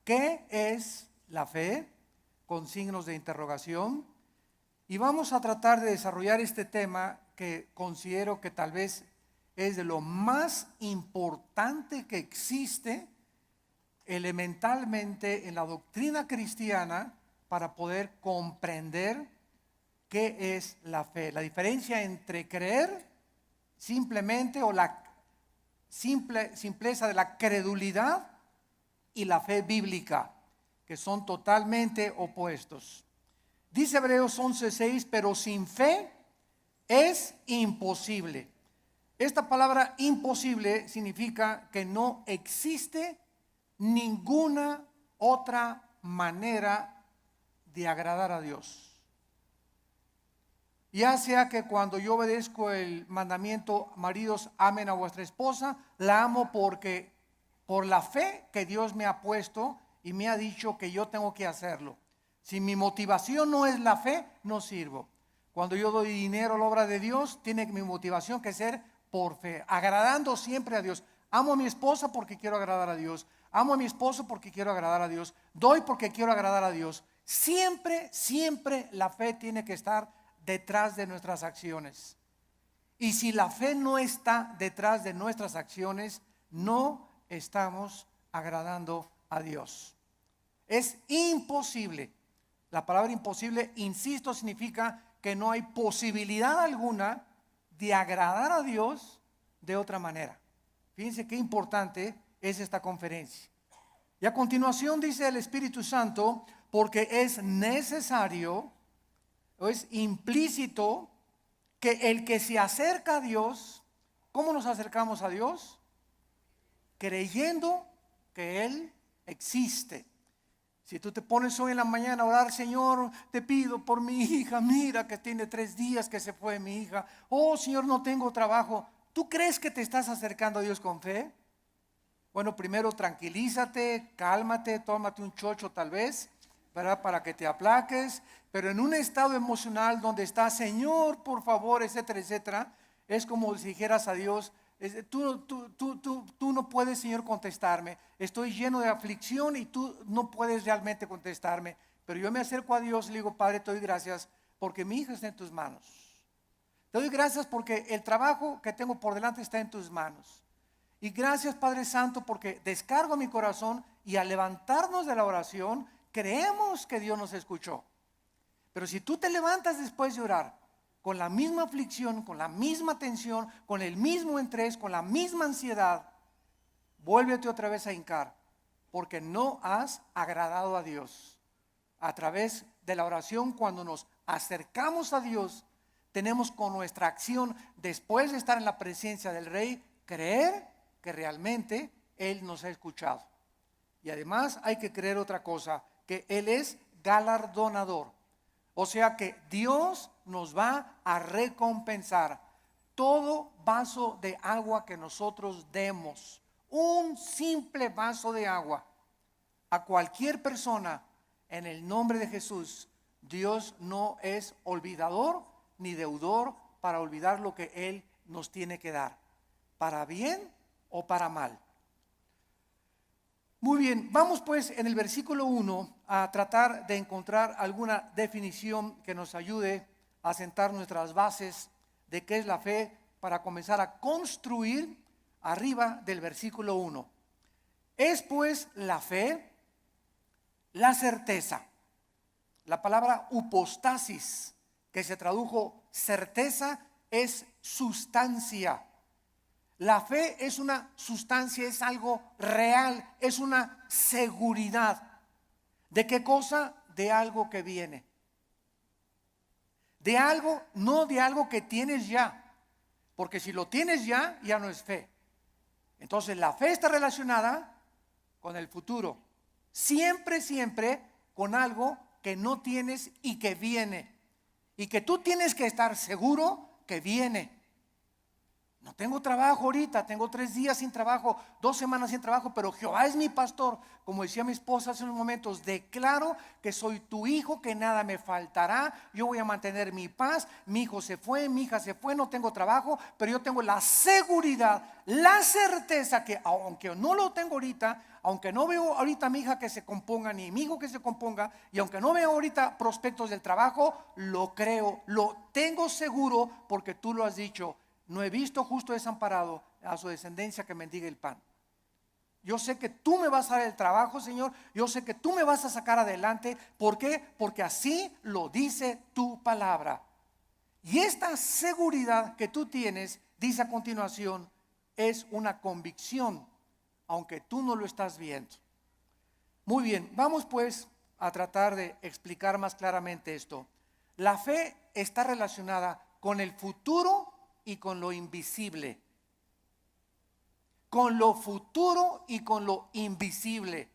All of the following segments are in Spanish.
¿qué es la fe? Con signos de interrogación. Y vamos a tratar de desarrollar este tema que considero que tal vez es de lo más importante que existe elementalmente en la doctrina cristiana para poder comprender qué es la fe. La diferencia entre creer simplemente o la simpleza de la credulidad y la fe bíblica, que son totalmente opuestos. Dice Hebreos 11:6, pero sin fe es imposible. Esta palabra imposible significa que no existe ninguna otra manera de agradar a Dios. Ya sea que cuando yo obedezco el mandamiento, maridos, amen a vuestra esposa, la amo porque por la fe que Dios me ha puesto y me ha dicho que yo tengo que hacerlo. Si mi motivación no es la fe, no sirvo. Cuando yo doy dinero a la obra de Dios, tiene mi motivación que ser por fe, agradando siempre a Dios. Amo a mi esposa porque quiero agradar a Dios. Amo a mi esposo porque quiero agradar a Dios. Doy porque quiero agradar a Dios. Siempre, siempre la fe tiene que estar detrás de nuestras acciones. Y si la fe no está detrás de nuestras acciones, no estamos agradando a Dios. Es imposible. La palabra imposible, insisto, significa que no hay posibilidad alguna de agradar a Dios de otra manera. Fíjense qué importante es esta conferencia. Y a continuación dice el Espíritu Santo, porque es necesario, o es implícito, que el que se acerca a Dios, ¿cómo nos acercamos a Dios? Creyendo que Él existe. Si tú te pones hoy en la mañana a orar, Señor, te pido por mi hija, mira que tiene 3 días que se fue mi hija. Oh, Señor, no tengo trabajo. ¿Tú crees que te estás acercando a Dios con fe? Bueno, primero tranquilízate, cálmate, tómate un chocho tal vez, ¿verdad? Para que te aplaques. Pero en un estado emocional donde está, Señor, por favor, etcétera, etcétera, es como si dijeras a Dios, tú no puedes, Señor, contestarme. Estoy lleno de aflicción y tú no puedes realmente contestarme. Pero yo me acerco a Dios y le digo, Padre, te doy gracias porque mi hija está en tus manos. Te doy gracias porque el trabajo que tengo por delante está en tus manos. Y gracias, Padre Santo, porque descargo mi corazón y al levantarnos de la oración, creemos que Dios nos escuchó. Pero si tú te levantas después de orar, con la misma aflicción, con la misma tensión, con el mismo estrés, con la misma ansiedad, vuélvete otra vez a hincar, porque no has agradado a Dios. A través de la oración, cuando nos acercamos a Dios, tenemos con nuestra acción, después de estar en la presencia del Rey, creer que realmente Él nos ha escuchado. Y además hay que creer otra cosa, que Él es galardonador. O sea que Dios nos va a recompensar todo vaso de agua que nosotros demos, un simple vaso de agua a cualquier persona en el nombre de Jesús. Dios no es olvidador ni deudor para olvidar lo que Él nos tiene que dar, para bien o para mal. Muy bien, vamos pues en el versículo 1 a tratar de encontrar alguna definición que nos ayude a sentar nuestras bases de qué es la fe para comenzar a construir arriba del versículo 1. Es pues la fe la certeza. La palabra hupostasis, que se tradujo certeza, es sustancia. La fe es una sustancia, es algo real, es una seguridad. ¿De qué cosa? De algo que viene. De algo, no de algo que tienes ya. Porque si lo tienes ya, ya no es fe. Entonces la fe está relacionada con el futuro. Siempre, siempre con algo que no tienes y que viene. Y que tú tienes que estar seguro que viene. No tengo trabajo ahorita, tengo 3 días sin trabajo, 2 semanas sin trabajo, pero Jehová es mi pastor. Como decía mi esposa hace unos momentos, declaro que soy tu hijo, que nada me faltará, yo voy a mantener mi paz. Mi hijo se fue, mi hija se fue, no tengo trabajo, pero yo tengo la seguridad, la certeza que aunque no lo tengo ahorita, aunque no veo ahorita a mi hija que se componga, ni mi hijo que se componga, y aunque no veo ahorita prospectos del trabajo, lo creo, lo tengo seguro porque tú lo has dicho. No he visto justo desamparado a su descendencia que mendigue el pan. Yo sé que tú me vas a dar el trabajo, Señor. Yo sé que tú me vas a sacar adelante. ¿Por qué? Porque así lo dice tu palabra. Y esta seguridad que tú tienes, dice a continuación, es una convicción, aunque tú no lo estás viendo. Muy bien, vamos pues a tratar de explicar más claramente esto. La fe está relacionada con el futuro y con lo invisible. Con lo futuro y con lo invisible,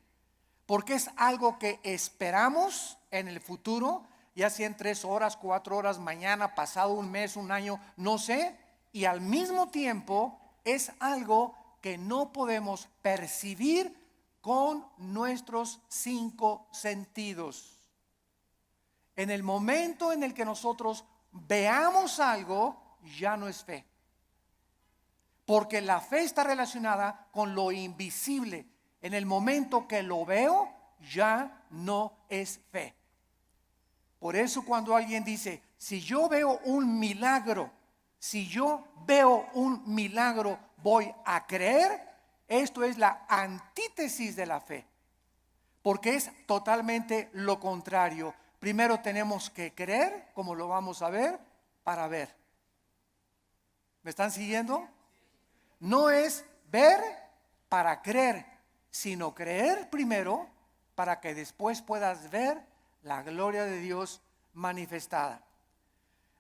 porque es algo que esperamos en el futuro, ya sea en 3 horas, 4 horas, mañana, pasado un mes, un año, no sé, y al mismo tiempo es algo que no podemos percibir con nuestros 5 sentidos. En el momento en el que nosotros veamos algo, ya no es fe. Porque la fe está relacionada con lo invisible. En el momento que lo veo, ya no es fe. Por eso cuando alguien dice, si yo veo un milagro, voy a creer, esto es la antítesis de la fe. Porque es totalmente lo contrario. Primero tenemos que creer, como lo vamos a ver, para ver. ¿Me están siguiendo? No es ver para creer, sino creer primero para que después puedas ver la gloria de Dios manifestada.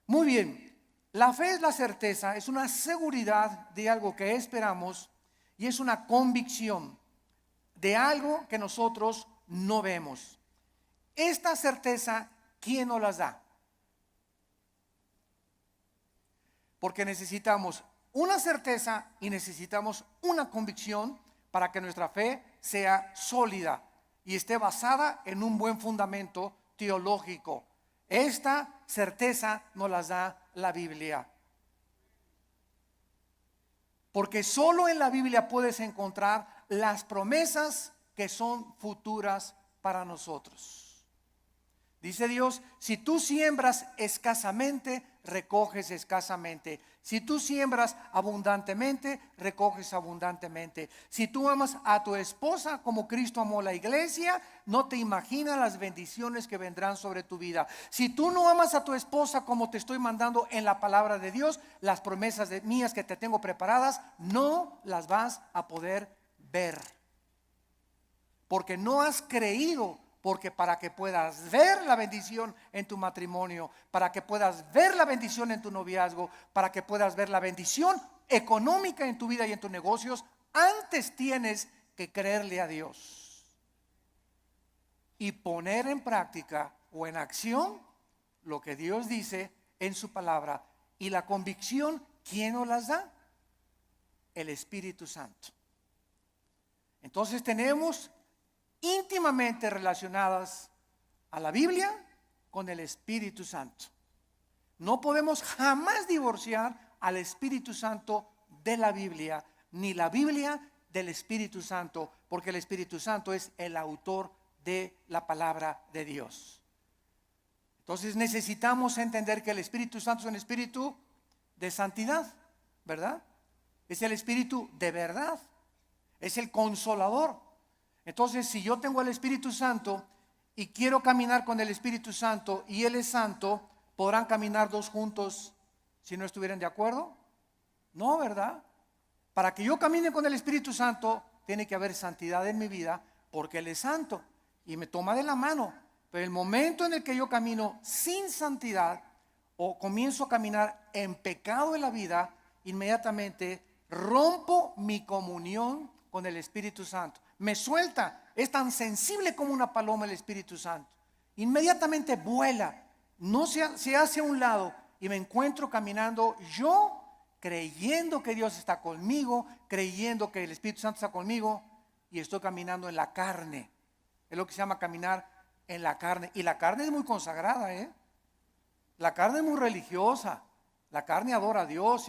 Muy bien, la fe es la certeza, es una seguridad de algo que esperamos y es una convicción de algo que nosotros no vemos. Esta certeza, ¿quién nos las da? Porque necesitamos una certeza y necesitamos una convicción para que nuestra fe sea sólida y esté basada en un buen fundamento teológico. Esta certeza nos la da la Biblia. Porque solo en la Biblia puedes encontrar las promesas que son futuras para nosotros. Dice Dios, si tú siembras escasamente, recoges escasamente. Si tú siembras abundantemente, recoges abundantemente. Si tú amas a tu esposa como Cristo amó la iglesia, no te imaginas las bendiciones que vendrán sobre tu vida. Si tú no amas a tu esposa como te estoy mandando en la palabra de Dios, las promesas mías que te tengo preparadas, no las vas a poder ver. Porque no has creído. Porque para que puedas ver la bendición en tu matrimonio, para que puedas ver la bendición en tu noviazgo, para que puedas ver la bendición económica en tu vida y en tus negocios, antes tienes que creerle a Dios y poner en práctica o en acción lo que Dios dice en su palabra. Y la convicción, ¿quién nos las da? El Espíritu Santo. Entonces tenemos íntimamente relacionadas a la Biblia con el Espíritu Santo. No podemos jamás divorciar al Espíritu Santo de la Biblia, ni la Biblia del Espíritu Santo, porque el Espíritu Santo es el autor de la palabra de Dios. Entonces necesitamos entender que el Espíritu Santo es un espíritu de santidad, ¿verdad? Es el espíritu de verdad, es el consolador. Entonces, si yo tengo el Espíritu Santo y quiero caminar con el Espíritu Santo y Él es santo, ¿podrán caminar dos juntos si no estuvieran de acuerdo? No, ¿verdad? Para que yo camine con el Espíritu Santo, tiene que haber santidad en mi vida, porque Él es santo y me toma de la mano. Pero el momento en el que yo camino sin santidad o comienzo a caminar en pecado en la vida, inmediatamente rompo mi comunión con el Espíritu Santo. Me suelta, es tan sensible como una paloma el Espíritu Santo. Inmediatamente vuela, no se hace a un lado y me encuentro caminando yo creyendo que Dios está conmigo, creyendo que el Espíritu Santo está conmigo y estoy caminando en la carne. Es lo que se llama caminar en la carne. Y la carne es muy consagrada, ¿eh? La carne es muy religiosa. La carne adora a Dios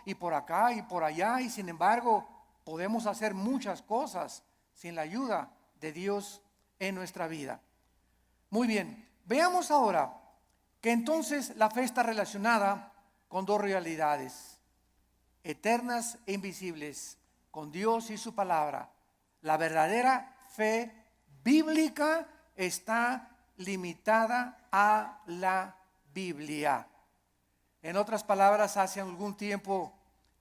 y por acá y por allá, y sin embargo podemos hacer muchas cosas sin la ayuda de Dios en nuestra vida. Muy bien, veamos ahora que entonces la fe está relacionada con dos realidades eternas e invisibles, con Dios y su palabra. La verdadera fe bíblica está limitada a la Biblia. En otras palabras, hace algún tiempo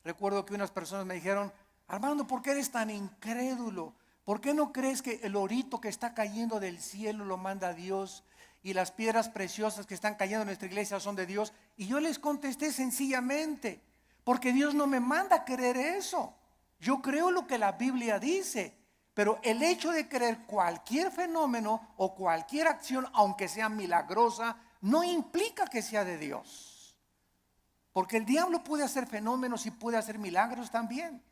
recuerdo que unas personas me dijeron: Armando, ¿por qué eres tan incrédulo? ¿Por qué no crees que el orito que está cayendo del cielo lo manda Dios y las piedras preciosas que están cayendo en nuestra iglesia son de Dios? Y yo les contesté sencillamente: porque Dios no me manda a creer eso. Yo creo lo que la Biblia dice, pero el hecho de creer cualquier fenómeno o cualquier acción, aunque sea milagrosa, no implica que sea de Dios. Porque el diablo puede hacer fenómenos y puede hacer milagros también.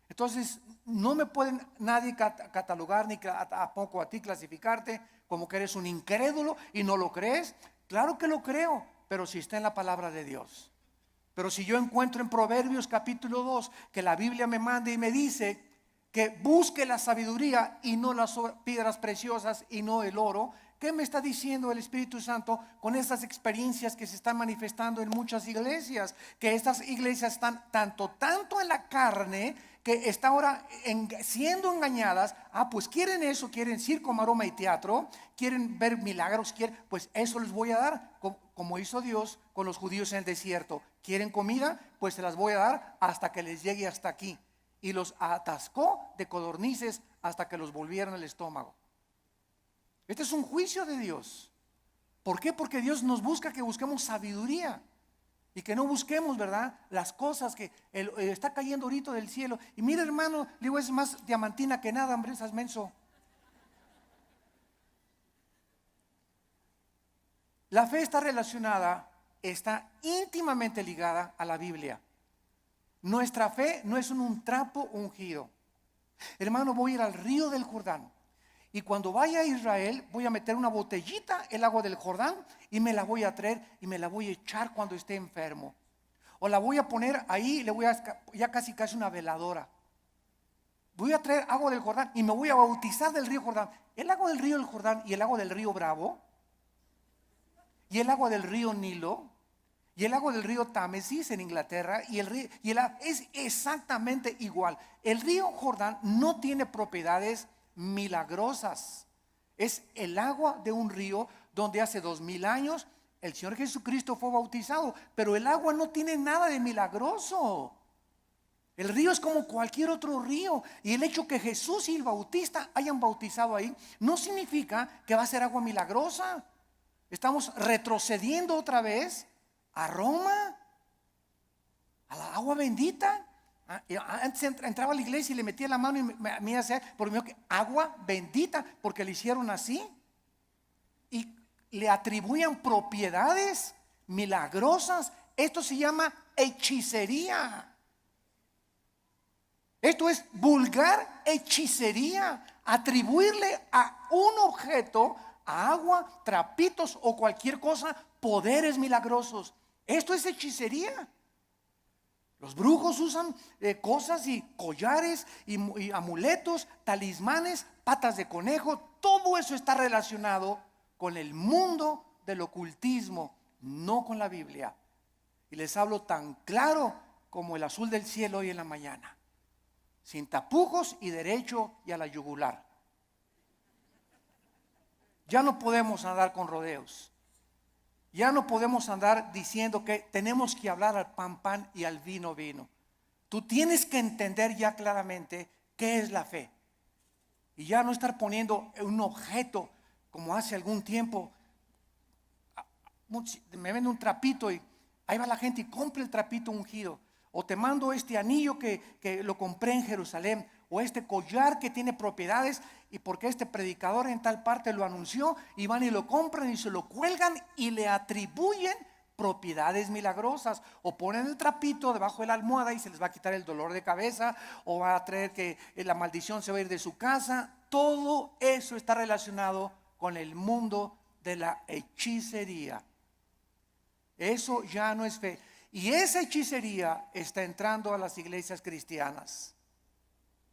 Entonces no me pueden nadie catalogar, ni tampoco a ti clasificarte como que eres un incrédulo y no lo crees. Claro que lo creo, pero si está en la palabra de Dios. Pero si yo encuentro en Proverbios capítulo 2 que la Biblia me manda y me dice que busque la sabiduría y no las piedras preciosas y no el oro, ¿qué me está diciendo el Espíritu Santo con estas experiencias que se están manifestando en muchas iglesias? Que estas iglesias están tanto en la carne, que está ahora siendo engañadas. Pues quieren eso, quieren circo, maroma y teatro, quieren ver milagros, pues eso les voy a dar, como hizo Dios con los judíos en el desierto. Quieren comida, pues se las voy a dar hasta que les llegue hasta aquí. Y los atascó de codornices hasta que los volvieron el estómago. Este es un juicio de Dios. ¿Por qué? Porque Dios nos busca que busquemos sabiduría y que no busquemos, ¿verdad?, las cosas que está cayendo ahorita del cielo. Y mira, hermano, digo, es más diamantina que nada, hombre, esas menso. La fe está relacionada, está íntimamente ligada a la Biblia. Nuestra fe no es un trapo ungido. Hermano, voy a ir al río del Jordán. Y cuando vaya a Israel, voy a meter una botellita el agua del Jordán y me la voy a traer y me la voy a echar cuando esté enfermo. O la voy a poner ahí, le voy a ya casi una veladora. Voy a traer agua del Jordán y me voy a bautizar del río Jordán. El agua del río del Jordán y el agua del río Bravo y el agua del río Nilo y el agua del río Támesis en Inglaterra es exactamente igual. El río Jordán no tiene propiedades milagrosas. Es el agua de un río donde hace 2000 años el Señor Jesucristo fue bautizado, pero el agua no tiene nada de milagroso. El río es como cualquier otro río, y el hecho que Jesús y el Bautista hayan bautizado ahí no significa que va a ser agua milagrosa. Estamos retrocediendo otra vez a Roma, a la agua bendita. Antes entraba a la iglesia y le metía la mano y me hacía por mí agua bendita, porque le hicieron así y le atribuían propiedades milagrosas. Esto se llama hechicería. Esto es vulgar hechicería, atribuirle a un objeto, a agua, trapitos o cualquier cosa, poderes milagrosos. Esto es hechicería. Los brujos usan cosas y collares y amuletos, talismanes, patas de conejo. Todo eso está relacionado con el mundo del ocultismo, no con la Biblia. Y les hablo tan claro como el azul del cielo hoy en la mañana, sin tapujos y derecho y a la yugular. Ya no podemos andar con rodeos. Ya no podemos andar diciendo que tenemos que hablar al pan pan y al vino vino. Tú tienes que entender ya claramente qué es la fe. Y ya no estar poniendo un objeto como hace algún tiempo. Me vende un trapito y ahí va la gente y compra el trapito ungido. O te mando este anillo que lo compré en Jerusalén. O este collar que tiene propiedades y porque este predicador en tal parte lo anunció, y van y lo compran y se lo cuelgan y le atribuyen propiedades milagrosas. O ponen el trapito debajo de la almohada y se les va a quitar el dolor de cabeza, o va a traer que la maldición se va a ir de su casa. Todo eso está relacionado con el mundo de la hechicería. Eso ya no es fe. Y esa hechicería está entrando a las iglesias cristianas.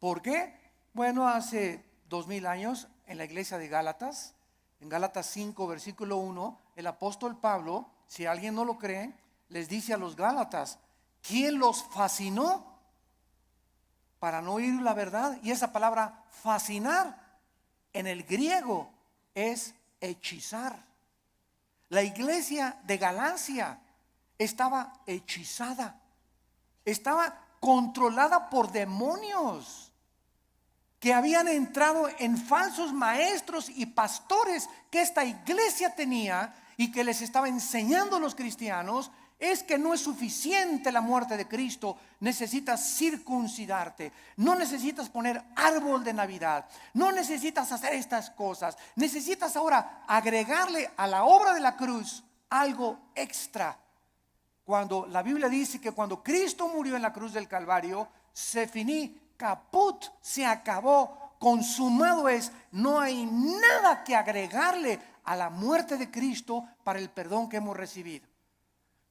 ¿Por qué? Bueno, hace 2000 años en la iglesia de Gálatas. En Gálatas 5, versículo 1, el apóstol Pablo, si alguien no lo cree, les dice a los Gálatas: ¿quién los fascinó para no oír la verdad? Y esa palabra fascinar en el griego es hechizar. La iglesia de Galacia estaba hechizada, estaba controlada por demonios que habían entrado en falsos maestros y pastores que esta iglesia tenía, y que les estaba enseñando a los cristianos: es que no es suficiente la muerte de Cristo, necesitas circuncidarte, no necesitas poner árbol de Navidad, no necesitas hacer estas cosas, necesitas ahora agregarle a la obra de la cruz algo extra. Cuando la Biblia dice que cuando Cristo murió en la cruz del Calvario, se finí, caput, se acabó, consumado es, no hay nada que agregarle a la muerte de Cristo para el perdón que hemos recibido.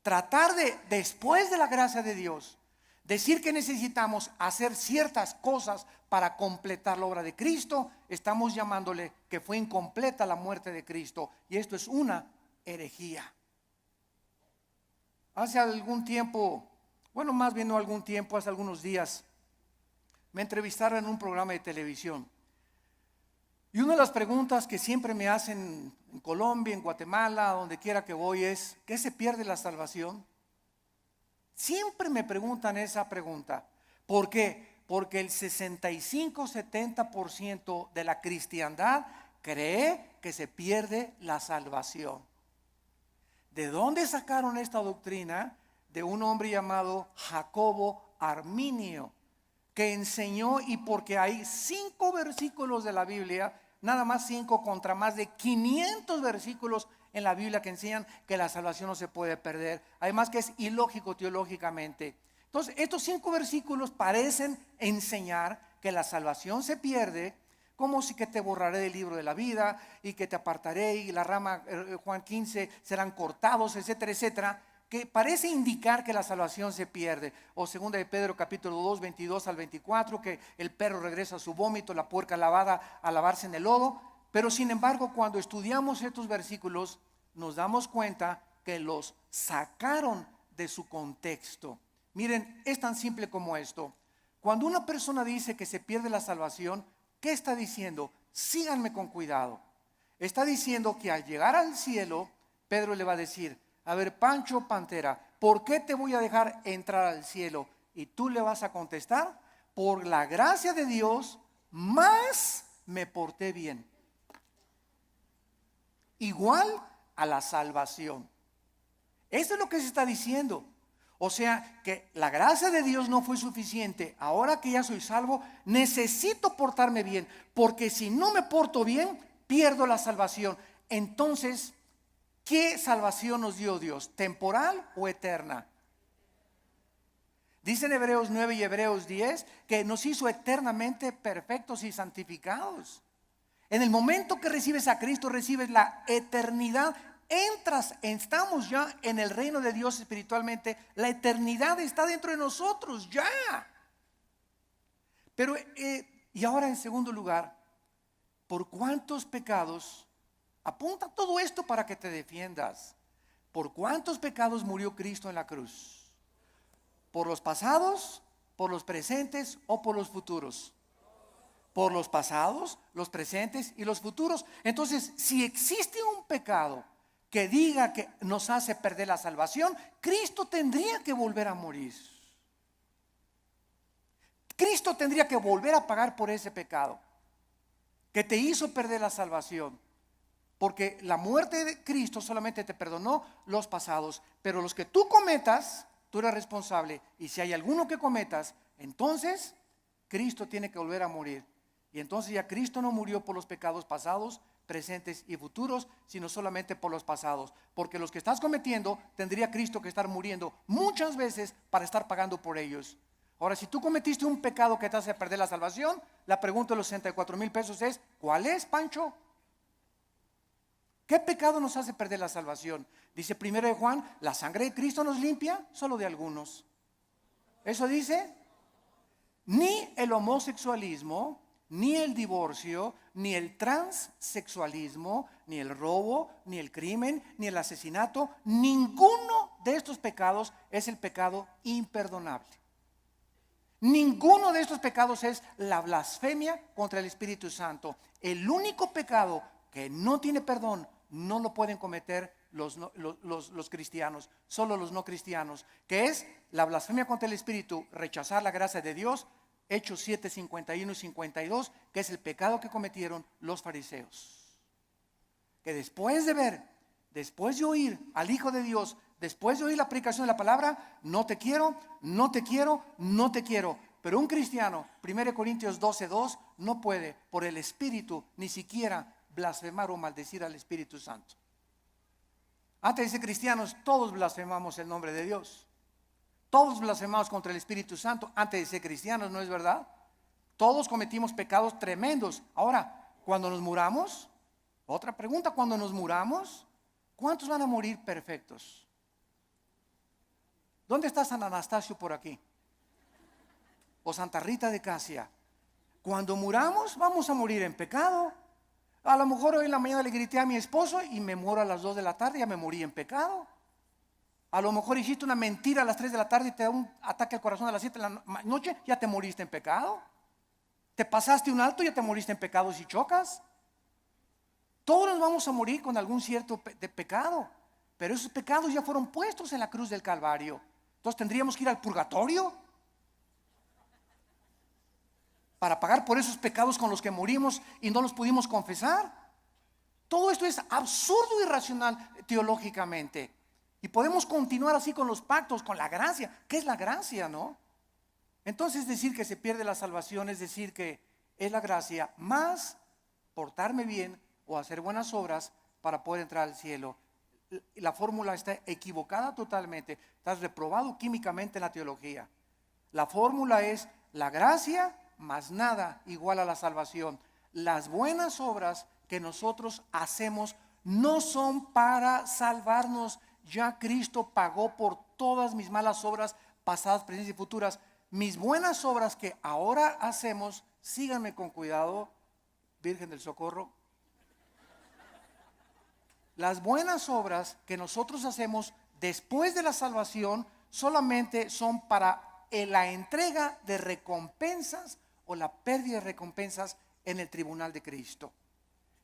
Tratar de, después de la gracia de Dios, decir que necesitamos hacer ciertas cosas para completar la obra de Cristo, estamos llamándole que fue incompleta la muerte de Cristo, y esto es una herejía. Hace algún tiempo, bueno, más bien no algún tiempo, hace algunos días, me entrevistaron en un programa de televisión. Y una de las preguntas que siempre me hacen en Colombia, en Guatemala, donde quiera que voy, es: ¿qué se pierde la salvación? Siempre me preguntan esa pregunta. ¿Por qué? Porque el 65-70% de la cristiandad cree que se pierde la salvación. ¿De dónde sacaron esta doctrina? De un hombre llamado Jacobo Arminio, que enseñó, y porque hay 5 versículos de la Biblia, nada más 5 contra más de 500 versículos en la Biblia que enseñan que la salvación no se puede perder. Además que es ilógico teológicamente. Entonces estos 5 versículos parecen enseñar que la salvación se pierde, como si que te borraré del libro de la vida y que te apartaré y la rama, Juan 15, serán cortados, etcétera, etcétera, que parece indicar que la salvación se pierde. O segunda de Pedro capítulo 2, 22 al 24, que el perro regresa a su vómito, la puerca lavada a lavarse en el lodo. Pero sin embargo, cuando estudiamos estos versículos, nos damos cuenta que los sacaron de su contexto. Miren, es tan simple como esto. Cuando una persona dice que se pierde la salvación, ¿qué está diciendo? Síganme con cuidado. Está diciendo que al llegar al cielo, Pedro le va a decir: a ver, Pancho Pantera, ¿por qué te voy a dejar entrar al cielo? Y tú le vas a contestar: por la gracia de Dios, más me porté bien. Igual a la salvación. Eso es lo que se está diciendo. O sea que la gracia de Dios no fue suficiente. Ahora que ya soy salvo, necesito portarme bien, porque si no me porto bien, pierdo la salvación. Entonces, ¿qué salvación nos dio Dios? ¿Temporal o eterna? Dicen Hebreos 9 y Hebreos 10 que nos hizo eternamente perfectos y santificados. En el momento que recibes a Cristo, recibes la eternidad. Estamos ya en el reino de Dios espiritualmente. La eternidad está dentro de nosotros ya. Pero, y ahora en segundo lugar, ¿por cuántos pecados? Apunta todo esto para que te defiendas. ¿Por cuántos pecados murió Cristo en la cruz? ¿Por los pasados, por los presentes o por los futuros? Por los pasados, los presentes y los futuros. Entonces, si existe un pecado que diga que nos hace perder la salvación, Cristo tendría que volver a morir. Cristo tendría que volver a pagar por ese pecado que te hizo perder la salvación. Porque la muerte de Cristo solamente te perdonó los pasados, pero los que tú cometas, tú eres responsable. Y si hay alguno que cometas, entonces Cristo tiene que volver a morir. Y entonces ya Cristo no murió por los pecados pasados, presentes y futuros, sino solamente por los pasados. Porque los que estás cometiendo, tendría Cristo que estar muriendo muchas veces para estar pagando por ellos. Ahora, si tú cometiste un pecado que te hace perder la salvación, la pregunta de los 64,000 pesos es: ¿cuál es, Pancho? ¿Qué pecado nos hace perder la salvación? Dice 1 de Juan: ¿la sangre de Cristo nos limpia? Solo de algunos. Eso dice: ni el homosexualismo, ni el divorcio, ni el transexualismo, ni el robo, ni el crimen, ni el asesinato. Ninguno de estos pecados es el pecado imperdonable. Ninguno de estos pecados es la blasfemia contra el Espíritu Santo. El único pecado que no tiene perdón no lo pueden cometer los cristianos, solo los no cristianos, que es la blasfemia contra el Espíritu, rechazar la gracia de Dios. Hechos 7, 51 y 52, que es el pecado que cometieron los fariseos. Que después de ver, después de oír al Hijo de Dios, después de oír la aplicación de la palabra, no te quiero, no te quiero, no te quiero. Pero un cristiano, 1 Corintios 12, 2, no puede por el Espíritu ni siquiera blasfemar o maldecir al Espíritu Santo. Antes de ser cristianos, todos blasfemamos el nombre de Dios. Todos blasfemamos contra el Espíritu Santo antes de ser cristianos, ¿no es verdad? Todos cometimos pecados tremendos. Ahora, cuando nos muramos, otra pregunta, cuando nos muramos, ¿cuántos van a morir perfectos? ¿Dónde está San Anastasio por aquí? O Santa Rita de Casia. Cuando muramos, vamos a morir en pecado. A lo mejor hoy en la mañana le grité a mi esposo y me muero a las 2 de la tarde, ya me morí en pecado. A lo mejor hiciste una mentira a las 3 de la tarde y te da un ataque al corazón a las 7 de la noche, ya te moriste en pecado. Te pasaste un alto, ya te moriste en pecado si chocas. Todos nos vamos a morir con algún cierto de pecado, pero esos pecados ya fueron puestos en la cruz del Calvario. Entonces tendríamos que ir al purgatorio para pagar por esos pecados con los que morimos y no los pudimos confesar. Todo esto es absurdo y irracional teológicamente. Y podemos continuar así con los pactos, con la gracia. ¿Qué es la gracia, no? Entonces decir que se pierde la salvación es decir que es la gracia más portarme bien o hacer buenas obras para poder entrar al cielo. La fórmula está equivocada totalmente. Estás reprobado químicamente en la teología. La fórmula es la gracia más nada igual a la salvación. Las buenas obras que nosotros hacemos no son para salvarnos. Ya Cristo pagó por todas mis malas obras pasadas, presentes y futuras. Mis buenas obras que ahora hacemos, síganme con cuidado, Virgen del Socorro. Las buenas obras que nosotros hacemos después de la salvación solamente son para la entrega de recompensas o la pérdida de recompensas en el tribunal de Cristo.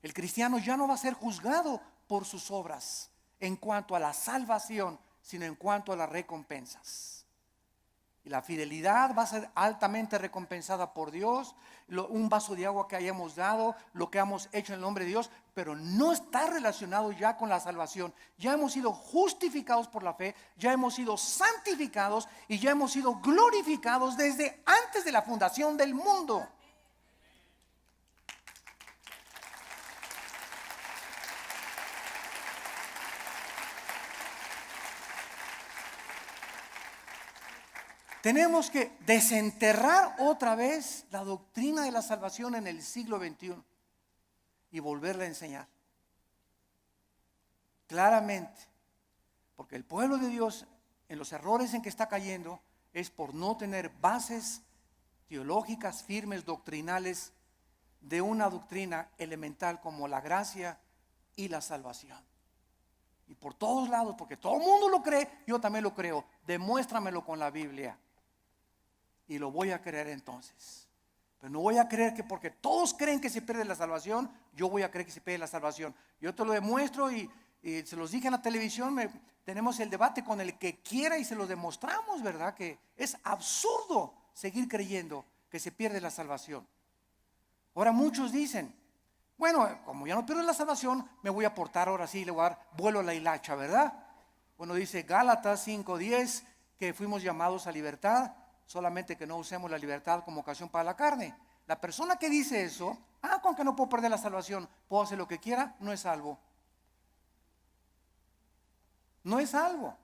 El cristiano ya no va a ser juzgado por sus obras en cuanto a la salvación, sino en cuanto a las recompensas. Y la fidelidad va a ser altamente recompensada por Dios. Un vaso de agua que hayamos dado, lo que hemos hecho en el nombre de Dios, pero no está relacionado ya con la salvación. Ya hemos sido justificados por la fe, ya hemos sido santificados y ya hemos sido glorificados desde antes de la fundación del mundo. Tenemos que desenterrar otra vez la doctrina de la salvación en el siglo XXI y volverla a enseñar claramente, porque el pueblo de Dios en los errores en que está cayendo es por no tener bases teológicas firmes, doctrinales, de una doctrina elemental como la gracia y la salvación. Y por todos lados, porque todo el mundo lo cree, yo también lo creo. Demuéstramelo con la Biblia y lo voy a creer entonces. Pero no voy a creer que porque todos creen que se pierde la salvación, yo voy a creer que se pierde la salvación. Yo te lo demuestro y se los dije en la televisión, tenemos el debate con el que quiera y se lo demostramos, ¿verdad? Que es absurdo seguir creyendo que se pierde la salvación. Ahora muchos dicen, bueno, como ya no pierdo la salvación, me voy a portar ahora sí, le voy a dar vuelo a la hilacha, ¿verdad? Bueno, dice Gálatas 5:10 que fuimos llamados a libertad, solamente que no usemos la libertad como ocasión para la carne. La persona que dice eso, con que no puedo perder la salvación, puedo hacer lo que quiera, no es salvo. No es salvo,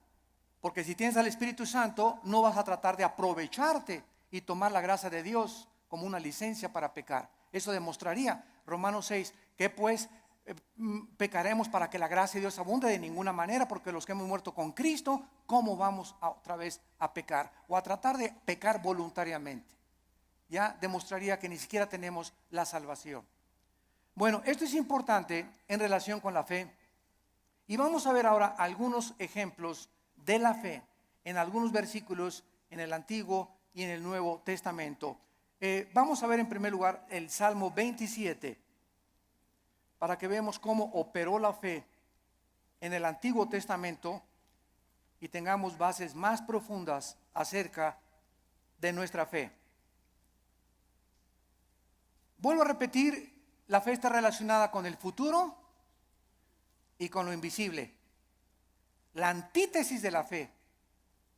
porque si tienes al Espíritu Santo, no vas a tratar de aprovecharte y tomar la gracia de Dios como una licencia para pecar. Eso demostraría Romanos 6, que pues pecaremos para que la gracia de Dios abunde. De ninguna manera, porque los que hemos muerto con Cristo, ¿cómo vamos otra vez a pecar? O a tratar de pecar voluntariamente. ya demostraría que ni siquiera tenemos la salvación. Bueno, esto es importante en relación con la fe. Y vamos a ver ahora algunos ejemplos de la fe en algunos versículos en el Antiguo y en el Nuevo Testamento. Vamos a ver en primer lugar el Salmo 27, para que veamos cómo operó la fe en el Antiguo Testamento y tengamos bases más profundas acerca de nuestra fe. Vuelvo a repetir, la fe está relacionada con el futuro y con lo invisible. La antítesis de la fe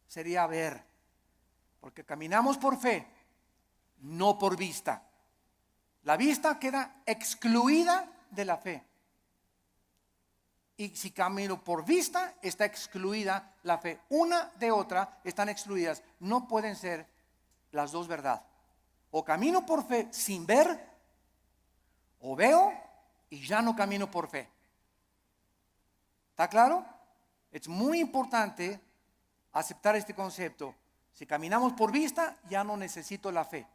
sería ver, porque caminamos por fe, no por vista. La vista queda excluida de la fe. Y si camino por vista, está excluida la fe. Una de otra están excluidas. No pueden ser las dos verdad. O camino por fe sin ver, o veo y ya no camino por fe. ¿Está claro? Es muy importante aceptar este concepto. Si caminamos por vista, ya no necesito la fe.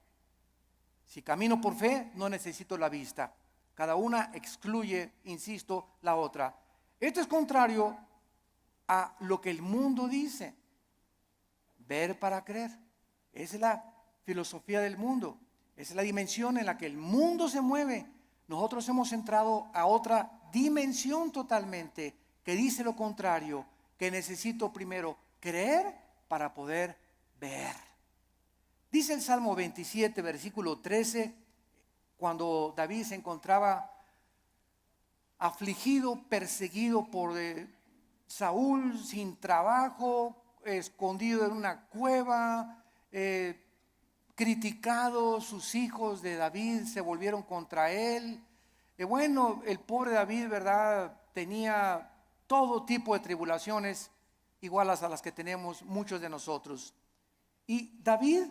Si camino por fe, no necesito la vista. Cada una excluye, insisto, la otra. Esto es contrario a lo que el mundo dice. Ver para creer. Esa es la filosofía del mundo. Esa es la dimensión en la que el mundo se mueve. Nosotros hemos entrado a otra dimensión totalmente que dice lo contrario, que necesito primero creer para poder ver. Dice el Salmo 27, versículo 13, cuando David se encontraba afligido, perseguido por Saúl, sin trabajo, escondido en una cueva, criticado, sus hijos de David se volvieron contra él. Bueno, el pobre David, ¿verdad?, tenía todo tipo de tribulaciones iguales a las que tenemos muchos de nosotros. Y David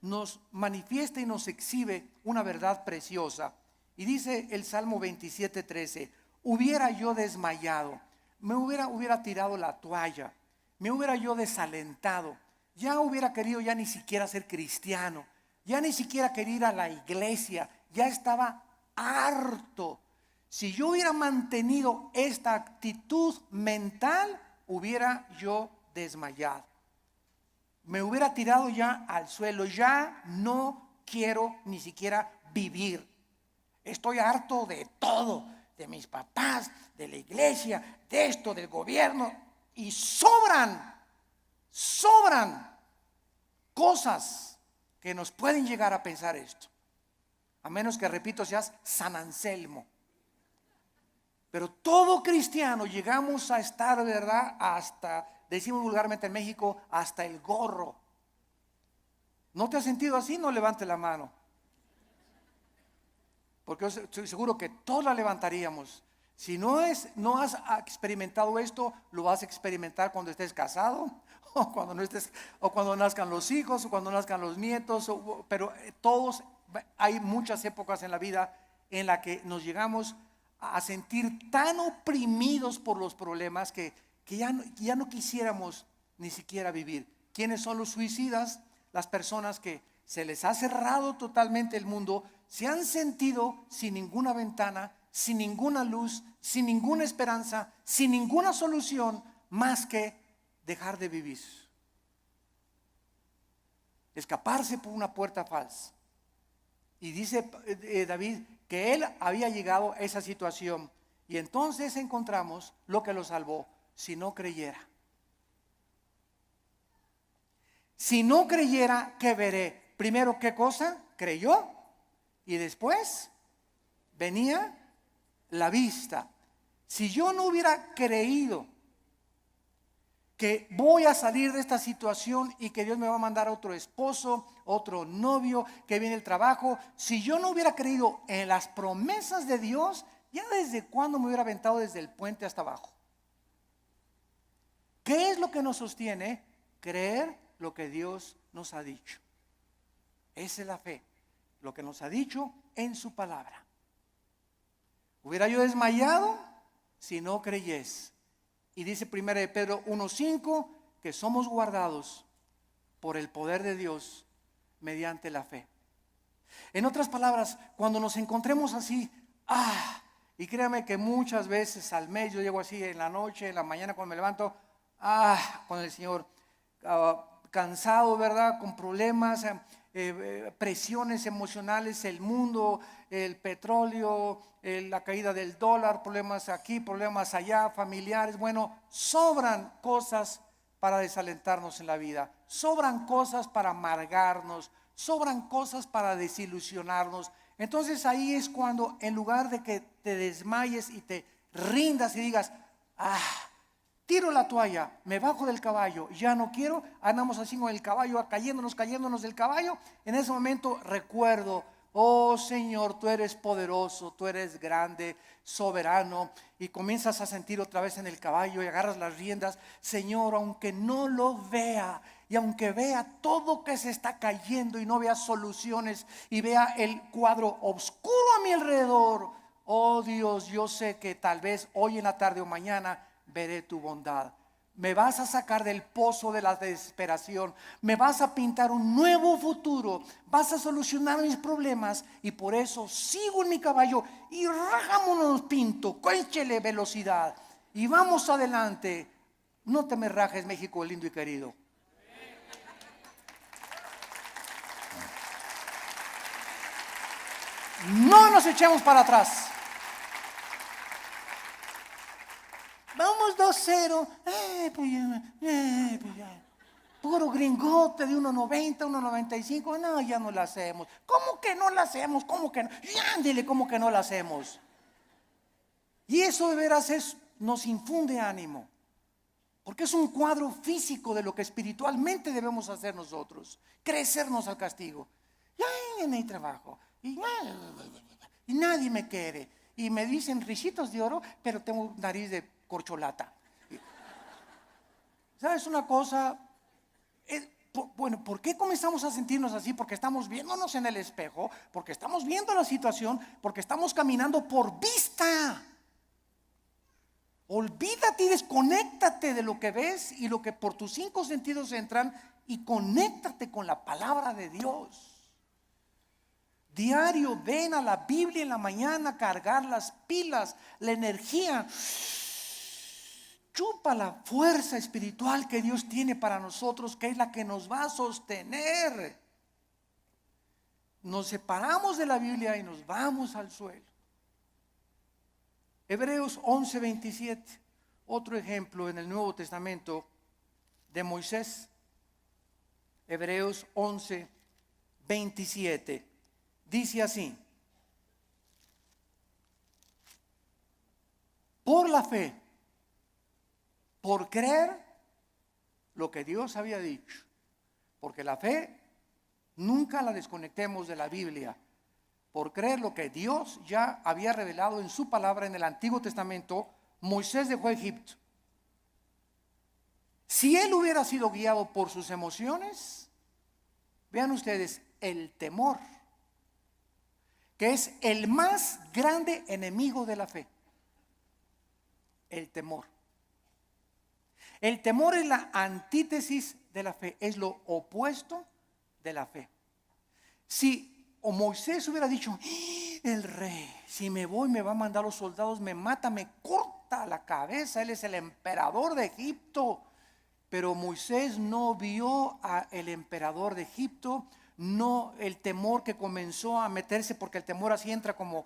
nos manifiesta y nos exhibe una verdad preciosa. Y dice el Salmo 27:13, hubiera yo desmayado, me hubiera tirado la toalla, me hubiera yo desalentado, ya hubiera querido ya ni siquiera ser cristiano, ya ni siquiera quería ir a la iglesia, ya estaba harto. Si yo hubiera mantenido esta actitud mental, hubiera yo desmayado. Me hubiera tirado ya al suelo, ya no quiero ni siquiera vivir. Estoy harto de todo, de mis papás, de la iglesia, de esto, del gobierno. Y sobran cosas que nos pueden llegar a pensar esto. A menos que, repito, seas San Anselmo. Pero todo cristiano llegamos a estar, ¿verdad?, hasta, decimos vulgarmente en México, hasta el gorro. ¿No te has sentido así? No levante la mano. Porque yo estoy seguro que todos la levantaríamos. Si no has experimentado esto, lo vas a experimentar cuando estés casado, o cuando no estés, o cuando nazcan los hijos, o cuando nazcan los nietos. Pero todos, hay muchas épocas en la vida en la que nos llegamos a sentir tan oprimidos por los problemas que ya no quisiéramos ni siquiera vivir. ¿Quiénes son los suicidas? Las personas que se les ha cerrado totalmente el mundo, se han sentido sin ninguna ventana, sin ninguna luz, sin ninguna esperanza, sin ninguna solución más que dejar de vivir. Escaparse por una puerta falsa. Y dice David que él había llegado a esa situación. Y entonces encontramos lo que lo salvó: si no creyera. Si no creyera, ¿qué veré? Primero, ¿qué cosa? Creyó. Y después venía la vista. Si yo no hubiera creído que voy a salir de esta situación y que Dios me va a mandar otro esposo, otro novio, que viene el trabajo, si yo no hubiera creído en las promesas de Dios, ya desde cuándo me hubiera aventado desde el puente hasta abajo. ¿Qué es lo que nos sostiene? Creer lo que Dios nos ha dicho. Esa es la fe, lo que nos ha dicho en su palabra. Hubiera yo desmayado si no creyese. Y dice 1 de Pedro 1:5 que somos guardados por el poder de Dios mediante la fe. En otras palabras, cuando nos encontremos así, y créame que muchas veces al mes yo llego así en la noche, en la mañana cuando me levanto, con el Señor, cansado, ¿verdad? Con problemas, presiones emocionales, el mundo, el petróleo, la caída del dólar, problemas aquí, problemas allá, familiares. Bueno, sobran cosas para desalentarnos en la vida, sobran cosas para amargarnos, sobran cosas para desilusionarnos. Entonces ahí es cuando, en lugar de que te desmayes y te rindas y digas, tiro la toalla, me bajo del caballo, ya no quiero, andamos así con el caballo, cayéndonos del caballo. En ese momento recuerdo, oh Señor, tú eres poderoso, tú eres grande, soberano, y comienzas a sentir otra vez en el caballo y agarras las riendas. Señor, aunque no lo vea, y aunque vea todo que se está cayendo y no vea soluciones y vea el cuadro oscuro a mi alrededor, oh Dios, yo sé que tal vez hoy en la tarde o mañana veré tu bondad. Me vas a sacar del pozo de la desesperación, me vas a pintar un nuevo futuro, vas a solucionar mis problemas, y por eso sigo en mi caballo y rajámonos pinto, échele velocidad y vamos adelante. No te me rajes, México lindo y querido. No nos echemos para atrás. Vamos 2-0. Pues ya. Puro gringote de 1.90, 1.95. No, ya no la hacemos. ¿Cómo que no la hacemos? ¿Cómo que no? Ándele, ¿cómo que no la hacemos? Y eso de veras nos infunde ánimo, porque es un cuadro físico de lo que espiritualmente debemos hacer nosotros. Crecernos al castigo. Ya no hay trabajo. Y nadie me quiere. Y me dicen risitos de oro, pero tengo nariz de corcholata. ¿Sabes una cosa? Bueno, ¿por qué comenzamos a sentirnos así? Porque estamos viéndonos en el espejo, porque estamos viendo la situación, porque estamos caminando por vista. Olvídate y desconéctate de lo que ves y lo que por tus 5 sentidos entran, y conéctate con la palabra de Dios. Diario ven a la Biblia en la mañana, cargar las pilas, la energía. Chupa la fuerza espiritual que Dios tiene para nosotros, que es la que nos va a sostener. Nos separamos de la Biblia y nos vamos al suelo. Hebreos 11:27, otro ejemplo en el Nuevo Testamento de Moisés. Hebreos 11:27 dice así: por la fe, por creer lo que Dios había dicho, porque la fe nunca la desconectemos de la Biblia. Por creer lo que Dios ya había revelado en su palabra en el Antiguo Testamento, Moisés dejó Egipto. Si él hubiera sido guiado por sus emociones, vean ustedes, el temor, que es el más grande enemigo de la fe. El temor. El temor es la antítesis de la fe, es lo opuesto de la fe. Si Moisés hubiera dicho, el rey, si me voy me va a mandar los soldados, me mata, me corta la cabeza, él es el emperador de Egipto. Pero Moisés no vio al emperador de Egipto, no el temor que comenzó a meterse, porque el temor así entra como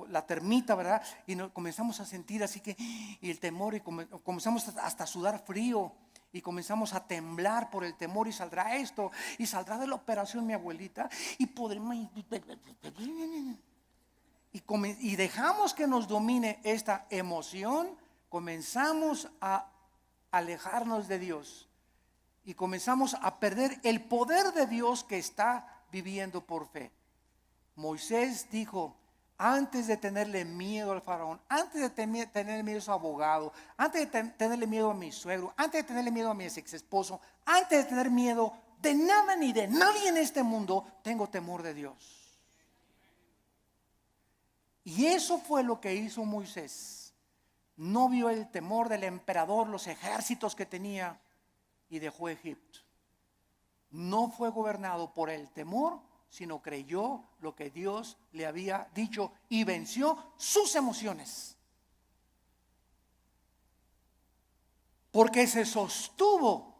la termita, ¿verdad? Y comenzamos a sentir así que, y el temor, y comenzamos hasta a sudar frío, y comenzamos a temblar por el temor, y saldrá esto, y saldrá de la operación mi abuelita, y podremos, y dejamos que nos domine esta emoción, comenzamos a alejarnos de Dios, y comenzamos a perder el poder de Dios que está viviendo por fe. Moisés dijo, antes de tenerle miedo al faraón, antes de tenerle miedo a su abogado, antes de tenerle miedo a mi suegro, antes de tenerle miedo a mi ex esposo, antes de tener miedo de nada ni de nadie en este mundo, tengo temor de Dios. Y eso fue lo que hizo Moisés. No vio el temor del emperador, los ejércitos que tenía, y dejó Egipto. No fue gobernado por el temor, sino creyó lo que Dios le había dicho y venció sus emociones. Porque se sostuvo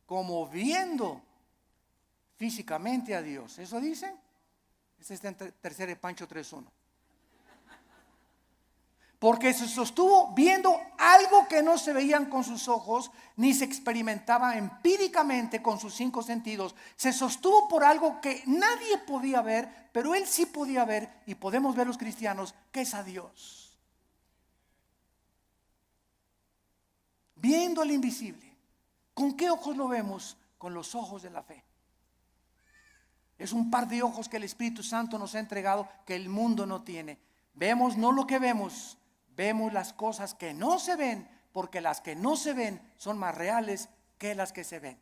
como viendo físicamente a Dios. ¿Eso dice? Este está en tercera de Pancho 3:1. Porque se sostuvo viendo algo que no se veían con sus ojos, ni se experimentaba empíricamente con sus 5 sentidos. Se sostuvo por algo que nadie podía ver, pero él sí podía ver, y podemos ver los cristianos, que es a Dios. Viendo al invisible. ¿Con qué ojos lo vemos? Con los ojos de la fe. Es un par de ojos que el Espíritu Santo nos ha entregado que el mundo no tiene. Vemos no lo que vemos, vemos las cosas que no se ven, porque las que no se ven son más reales que las que se ven.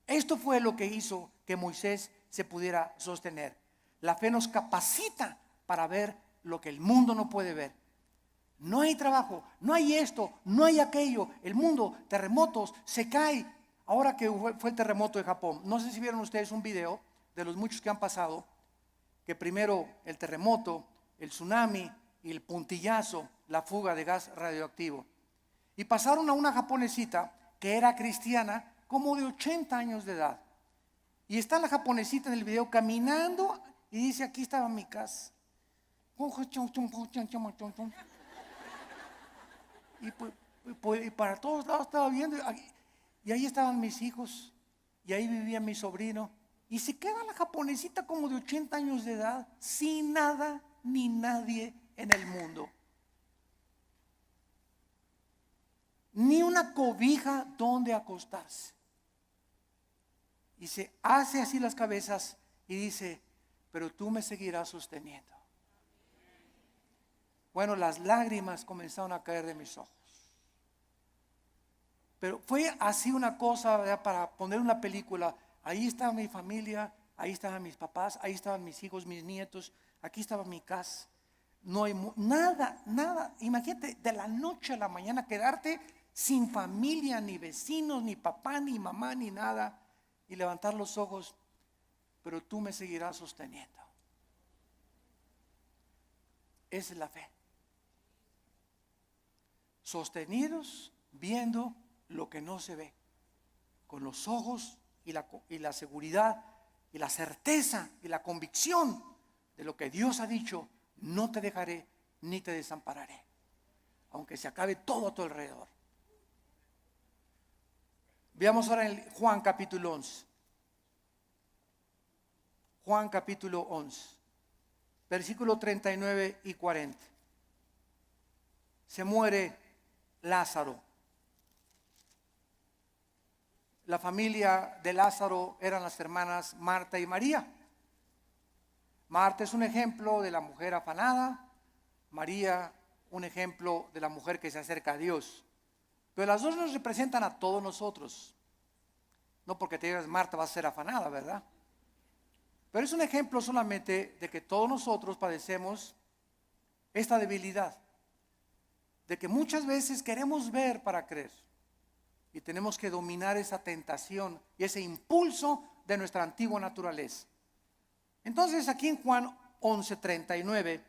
Esto fue lo que hizo que Moisés se pudiera sostener. La fe nos capacita para ver lo que el mundo no puede ver. No hay trabajo, no hay esto, no hay aquello. El mundo, terremotos, se cae. Ahora que fue el terremoto de Japón, no sé si vieron ustedes un video de los muchos que han pasado, que primero el terremoto, el tsunami y el puntillazo, la fuga de gas radioactivo. Y pasaron a una japonesita que era cristiana, como de 80 años de edad. Y está la japonesita en el video caminando y dice: aquí estaba mi casa. Y para todos lados estaba viendo, y ahí estaban mis hijos, y ahí vivía mi sobrino, y se queda la japonesita como de 80 años de edad, sin nada ni nadie en el mundo, ni una cobija donde acostarse, y se hace así las cabezas y dice: pero tú me seguirás sosteniendo. Bueno, las lágrimas comenzaron a caer de mis ojos. Pero fue así una cosa, ¿verdad? Para poner una película. Ahí estaba mi familia, ahí estaban mis papás, ahí estaban mis hijos, mis nietos, aquí estaba mi casa. No hay nada. Imagínate, de la noche a la mañana quedarte sin familia, ni vecinos, ni papá, ni mamá, ni nada, y levantar los ojos: pero tú me seguirás sosteniendo. Esa es la fe. Sostenidos viendo lo que no se ve, con los ojos y la seguridad y la certeza y la convicción de lo que Dios ha dicho: no te dejaré ni te desampararé, aunque se acabe todo a tu alrededor. Veamos ahora en Juan capítulo 11. Juan capítulo 11, versículo 39 y 40. Se muere Lázaro. La familia de Lázaro eran las hermanas Marta y María. Marta es un ejemplo de la mujer afanada, María un ejemplo de la mujer que se acerca a Dios. Pero las dos nos representan a todos nosotros. No porque te digas Marta va a ser afanada, ¿verdad? Pero es un ejemplo solamente de que todos nosotros padecemos esta debilidad, de que muchas veces queremos ver para creer, y tenemos que dominar esa tentación y ese impulso de nuestra antigua naturaleza. Entonces aquí en Juan 11:39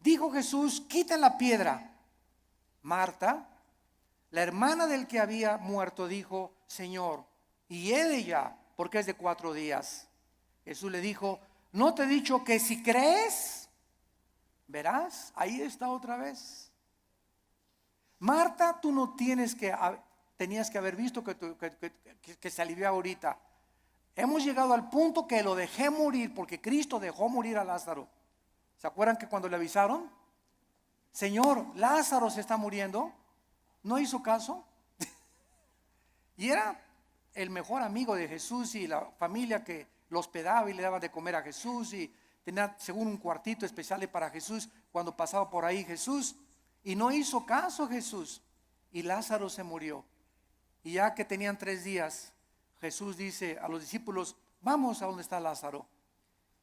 dijo Jesús: quiten la piedra. Marta, la hermana del que había muerto, dijo: Señor, y ella, porque es de 4 días. Jesús le dijo: ¿no te he dicho que si crees, verás? Ahí está otra vez. Marta, tú no tenías que haber visto que se alivió ahorita. Hemos llegado al punto que lo dejé morir, porque Cristo dejó morir a Lázaro. ¿Se acuerdan que cuando le avisaron: Señor, Lázaro se está muriendo? No hizo caso. Y era el mejor amigo de Jesús, y la familia que lo hospedaba y le daba de comer a Jesús, y tenía según un cuartito especial para Jesús cuando pasaba por ahí Jesús. Y no hizo caso Jesús, y Lázaro se murió. Y ya que tenían 3 días, Jesús dice a los discípulos: vamos a donde está Lázaro.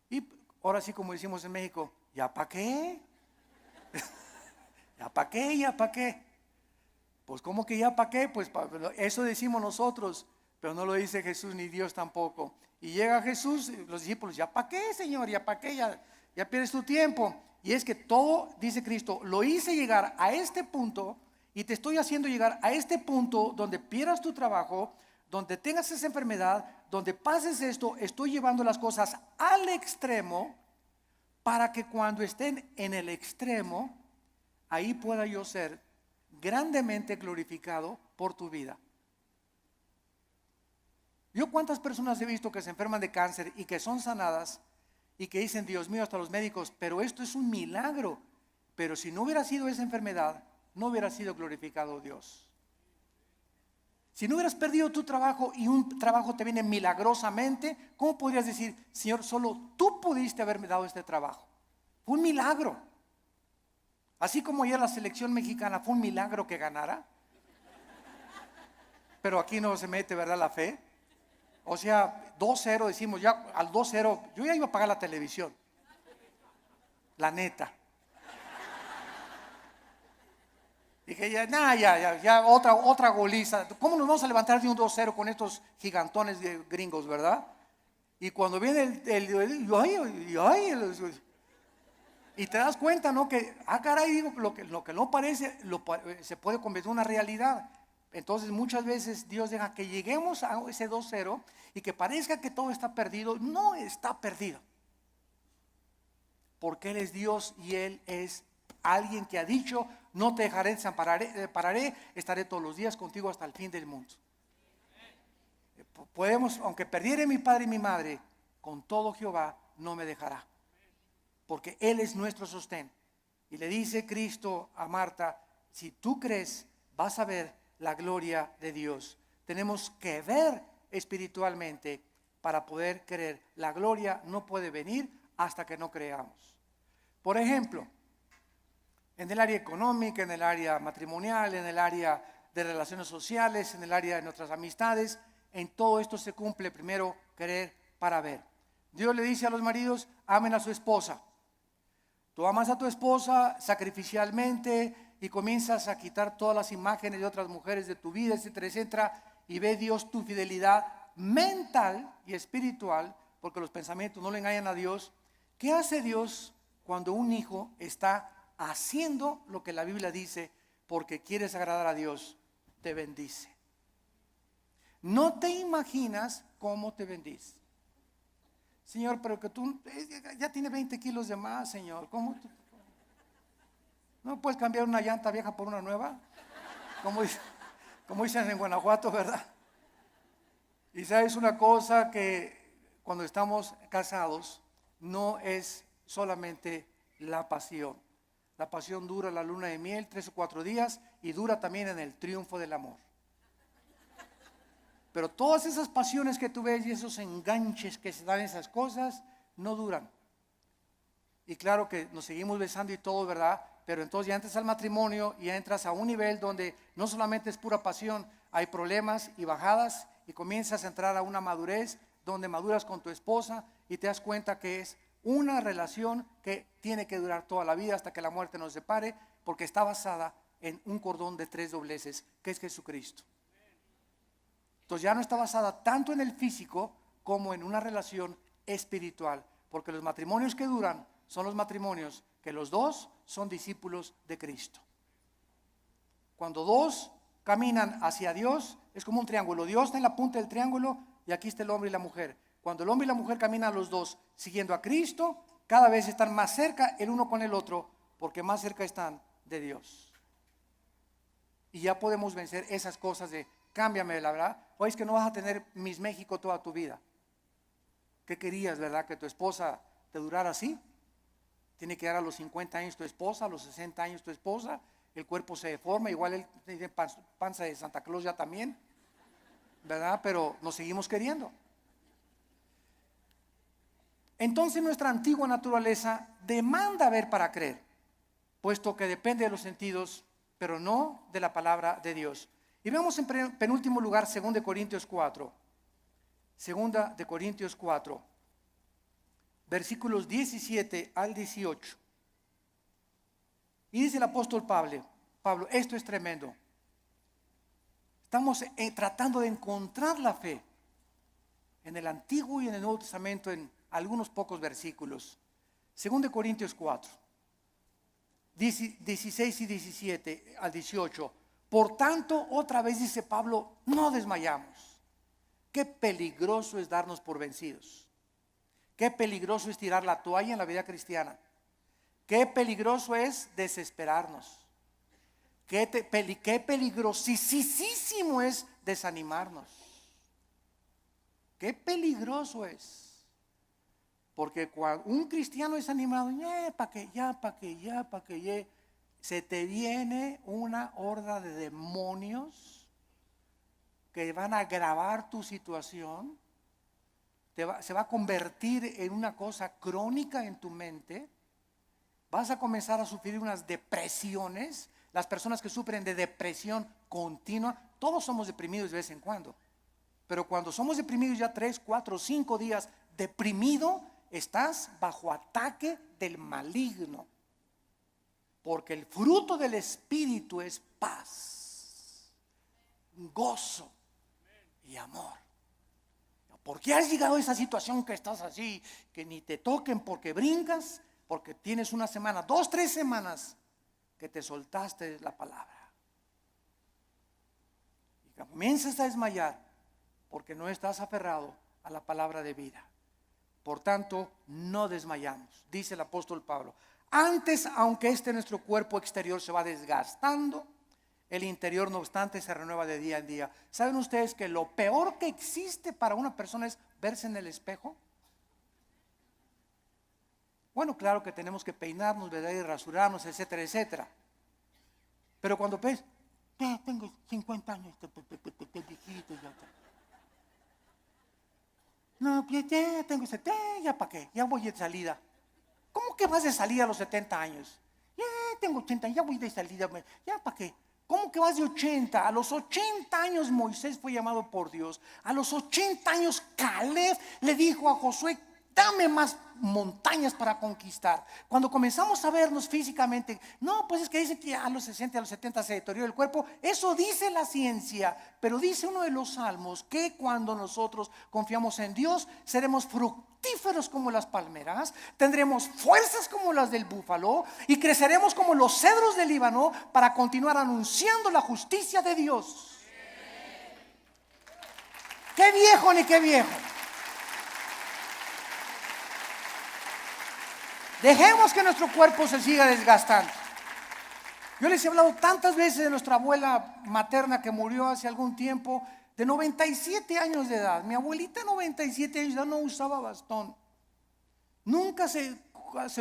Y ahora sí, como decimos en México, ¿ya para qué? ¿Ya para qué? ¿Ya para qué? Pues ¿cómo que ya para qué? Pues eso decimos nosotros. Pero no lo dice Jesús ni Dios tampoco. Y llega Jesús, los discípulos, ¿ya para qué, Señor? ¿Ya para qué? Ya pierdes tu tiempo. Y es que todo, dice Cristo, lo hice llegar a este punto y te estoy haciendo llegar a este punto donde pierdas tu trabajo, donde tengas esa enfermedad, donde pases esto. Estoy llevando las cosas al extremo para que cuando estén en el extremo, ahí pueda yo ser grandemente glorificado por tu vida. Yo cuántas personas he visto que se enferman de cáncer y que son sanadas y que dicen, Dios mío, hasta los médicos, pero esto es un milagro. Pero si no hubiera sido esa enfermedad, no hubiera sido glorificado Dios. Si no hubieras perdido tu trabajo y un trabajo te viene milagrosamente, ¿cómo podrías decir, Señor, solo tú pudiste haberme dado este trabajo? Fue un milagro. Así como ayer la selección mexicana fue un milagro que ganara. Pero aquí no se mete, ¿verdad?, la fe. O sea, 2-0 decimos, ya al 2-0, yo ya iba a pagar la televisión. La neta. Dije, ya, otra goliza. ¿Cómo nos vamos a levantar de un 2-0 con estos gigantones de gringos, verdad? Y cuando viene y te das cuenta, ¿no? Que, caray, digo, lo que no parece, se puede convertir en una realidad. Entonces muchas veces Dios deja que lleguemos a ese 2-0 y que parezca que todo está perdido. No está perdido, porque Él es Dios y Él es alguien que ha dicho, no te dejaré, desampararé, estaré todos los días contigo hasta el fin del mundo. Podemos, aunque perdiere mi padre y mi madre, con todo Jehová no me dejará, porque Él es nuestro sostén. Y le dice Cristo a Marta, si tú crees, vas a ver la gloria de Dios. Tenemos que ver espiritualmente para poder creer. La gloria no puede venir hasta que no creamos. Por ejemplo, en el área económica, en el área matrimonial, en el área de relaciones sociales, en el área de nuestras amistades, en todo esto se cumple primero creer para ver. Dios le dice a los maridos, amen a su esposa. Tú amas a tu esposa sacrificialmente y comienzas a quitar todas las imágenes de otras mujeres de tu vida, etcétera, etcétera, y ve Dios tu fidelidad mental y espiritual, porque los pensamientos no le engañan a Dios. ¿Qué hace Dios cuando un hijo está haciendo lo que la Biblia dice porque quieres agradar a Dios? Te bendice. No te imaginas cómo te bendice. Señor, pero que tú ya tiene 20 kilos de más, Señor. ¿Cómo tú? ¿No puedes cambiar una llanta vieja por una nueva? Como dicen en Guanajuato, ¿verdad? Y sabes una cosa, que cuando estamos casados no es solamente la pasión. La pasión dura la luna de miel 3 o 4 días y dura también en el triunfo del amor. Pero todas esas pasiones que tú ves y esos enganches que se dan esas cosas no duran. Y claro que nos seguimos besando y todo, ¿verdad? Pero entonces ya entras al matrimonio y ya entras a un nivel donde no solamente es pura pasión, hay problemas y bajadas y comienzas a entrar a una madurez donde maduras con tu esposa y te das cuenta que es una relación que tiene que durar toda la vida hasta que la muerte nos separe, porque está basada en un cordón de 3 dobleces, que es Jesucristo. Entonces ya no está basada tanto en el físico como en una relación espiritual, porque los matrimonios que duran son los matrimonios que los dos son discípulos de Cristo. Cuando dos caminan hacia Dios, es como un triángulo. Dios está en la punta del triángulo y aquí está el hombre y la mujer. Cuando el hombre y la mujer caminan los dos siguiendo a Cristo, cada vez están más cerca el uno con el otro, porque más cerca están de Dios. Y ya podemos vencer esas cosas de cámbiame, la verdad. Oye, es que no vas a tener Miss México toda tu vida. ¿Qué querías, verdad? Que tu esposa te durara así. Tiene que dar a los 50 años tu esposa, a los 60 años tu esposa. El cuerpo se deforma, igual él tiene panza de Santa Claus ya también, ¿verdad? Pero nos seguimos queriendo. Entonces nuestra antigua naturaleza demanda ver para creer, puesto que depende de los sentidos, pero no de la palabra de Dios. Y veamos en penúltimo lugar 2 Corintios 4. 2 Corintios 4, versículos 17 al 18. Y dice el apóstol Pablo, esto es tremendo. Estamos tratando de encontrar la fe en el Antiguo y en el Nuevo Testamento en algunos pocos versículos. 2 Corintios 4, 16 y 17 al 18. Por tanto, otra vez dice Pablo, no desmayamos. Qué peligroso es darnos por vencidos. Qué peligroso es tirar la toalla en la vida cristiana. Qué peligroso es desesperarnos. Qué peligrosísimo es desanimarnos. Qué peligroso es. Porque cuando un cristiano es animado, se te viene una horda de demonios que van a agravar tu situación. Se va a convertir en una cosa crónica en tu mente. Vas a comenzar a sufrir unas depresiones. Las personas que sufren de depresión continua, todos somos deprimidos de vez en cuando. Pero cuando somos deprimidos ya 3, 4, 5 días deprimido, estás bajo ataque del maligno. Porque el fruto del Espíritu es paz, gozo y amor. ¿Por qué has llegado a esa situación que estás así, que ni te toquen porque brincas? Porque tienes una semana, 2, 3 semanas que te soltaste la palabra. Y comienzas a desmayar porque no estás aferrado a la palabra de vida. Por tanto, no desmayamos, dice el apóstol Pablo. Antes, aunque nuestro cuerpo exterior se va desgastando, el interior no obstante se renueva de día en día. ¿Saben ustedes que lo peor que existe para una persona es verse en el espejo? Bueno, claro que tenemos que peinarnos, ¿verdad? Y rasurarnos, etcétera, etcétera. Pero cuando ves, ya tengo 50 años, viejito, ya. No, ya tengo 70, ya para qué, ya voy de salida. ¿Cómo que vas de salida a los 70 años? Ya tengo 80, ya voy de salida, ya para qué. ¿Cómo que vas de 80? A los 80 años Moisés fue llamado por Dios. A los 80 años Caleb le dijo a Josué, dame más montañas para conquistar. Cuando comenzamos a vernos físicamente, no, pues es que dice que a los 60, a los 70 se deteriora el cuerpo. Eso dice la ciencia, pero dice uno de los salmos que cuando nosotros confiamos en Dios, seremos fructíferos como las palmeras, tendremos fuerzas como las del búfalo y creceremos como los cedros del Líbano para continuar anunciando la justicia de Dios. ¡Qué viejo ni qué viejo! Dejemos que nuestro cuerpo se siga desgastando. Yo les he hablado tantas veces de nuestra abuela materna que murió hace algún tiempo, de 97 años de edad. Mi abuelita 97 años de edad no usaba bastón. Nunca se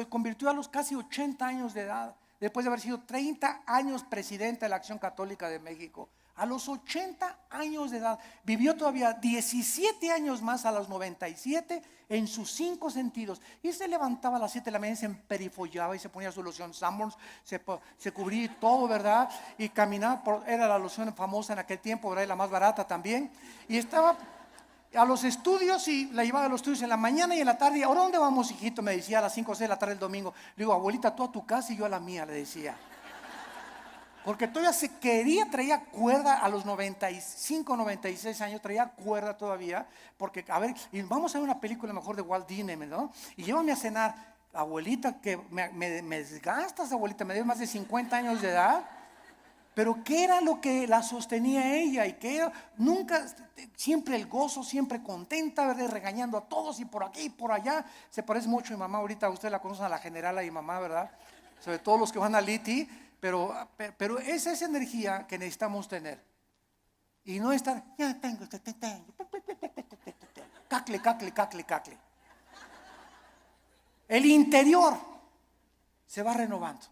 convirtió a los casi 80 años de edad, después de haber sido 30 años presidenta de la Acción Católica de México. A los 80 años de edad, vivió todavía 17 años más a los 97 en sus 5 sentidos. Y se levantaba a las 7 de la mañana, se emperifollaba y se ponía su loción Sanborns, se cubría todo, ¿verdad? Y caminaba, era la loción famosa en aquel tiempo, ¿verdad? Y la más barata también. Y estaba a los estudios y la llevaba a los estudios en la mañana y en la tarde. ¿Ahora dónde vamos, hijito? Me decía a las 5 o 6 de la tarde el domingo. Le digo, abuelita, tú a tu casa y yo a la mía, le decía. Porque todavía traía cuerda a los 95, 96 años, traía cuerda todavía. Porque, a ver, y vamos a ver una película mejor de Walt Disney, ¿no? Y llévame a cenar, abuelita, que me desgastas, abuelita, me debes más de 50 años de edad. Pero ¿qué era lo que la sostenía ella? Y que era, nunca, siempre el gozo, siempre contenta, ¿verdad? Regañando a todos y por aquí y por allá. Se parece mucho a mi mamá, ahorita ustedes la conocen, a la general, a mi mamá, ¿verdad? Sobre todo los que van a Liti. Pero esa es energía que necesitamos tener. Y no estar, ya tengo, cacle. El interior se va renovando.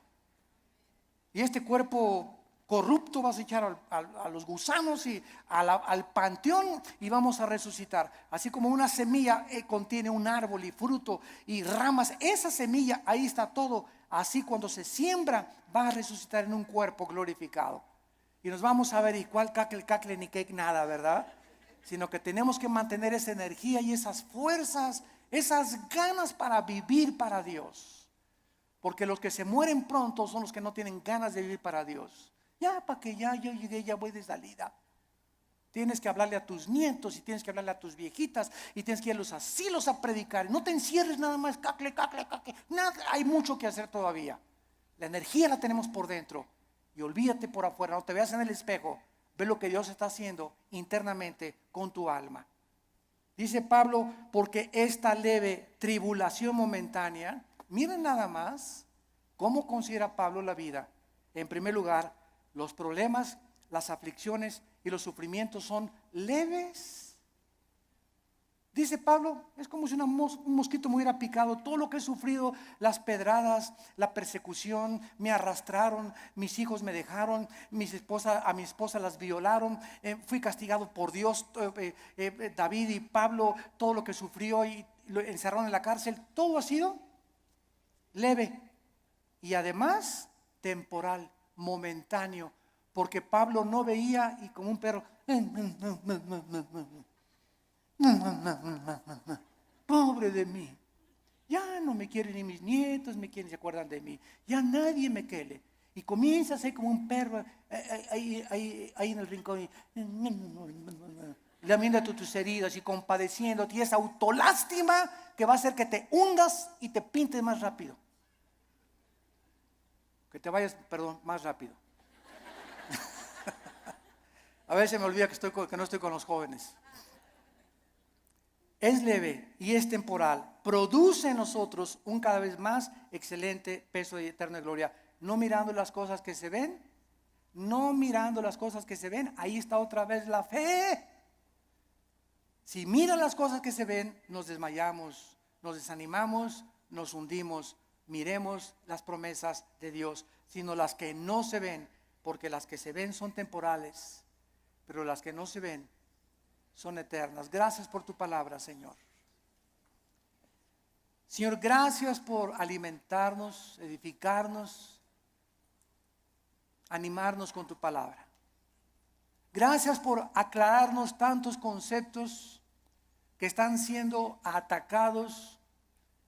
Y este cuerpo corrupto vas a echar a los gusanos y al panteón y vamos a resucitar. Así como una semilla contiene un árbol y fruto y ramas, esa semilla, ahí está todo. Así cuando se siembra va a resucitar en un cuerpo glorificado. Y nos vamos a ver, y cuál cacle ni qué nada, ¿verdad? Sino que tenemos que mantener esa energía y esas fuerzas, esas ganas para vivir para Dios. Porque los que se mueren pronto son los que no tienen ganas de vivir para Dios. Ya, para que ya yo llegué, ya voy de salida. Tienes que hablarle a tus nietos y tienes que hablarle a tus viejitas y tienes que ir a los asilos a predicar. No te encierres nada más, cacle. Nada, hay mucho que hacer todavía. La energía la tenemos por dentro y olvídate por afuera. No te veas en el espejo. Ve lo que Dios está haciendo internamente con tu alma. Dice Pablo, porque esta leve tribulación momentánea, miren nada más cómo considera Pablo la vida. En primer lugar, los problemas, las aflicciones y los sufrimientos son leves. Dice Pablo, es como si un mosquito me hubiera picado. Todo lo que he sufrido, las pedradas, la persecución, me arrastraron, mis hijos me dejaron, a mi esposa las violaron, fui castigado por Dios. David y Pablo, todo lo que sufrió y lo encerraron en la cárcel, todo ha sido leve y además temporal, momentáneo, porque Pablo no veía y como un perro, pobre de mí, ya no me quieren ni mis nietos, se acuerdan de mí, ya nadie me quiere. Y comienza a ser como un perro ahí en el rincón, lamiendo tus heridas y compadeciéndote, y esa autolástima que va a hacer que te hundas y te pintes más rápido. Que te vayas, más rápido. A veces me olvida que no estoy con los jóvenes. Es leve y es temporal. Produce en nosotros un cada vez más excelente peso de eterna gloria. No mirando las cosas que se ven. No mirando las cosas que se ven. Ahí está otra vez la fe. Si miran las cosas que se ven, nos desmayamos, nos desanimamos, nos hundimos. Miremos las promesas de Dios, sino las que no se ven, porque las que se ven son temporales, pero las que no se ven son eternas. Gracias por tu palabra, Señor. Señor, gracias por alimentarnos, edificarnos, animarnos con tu palabra. Gracias por aclararnos tantos conceptos que están siendo atacados.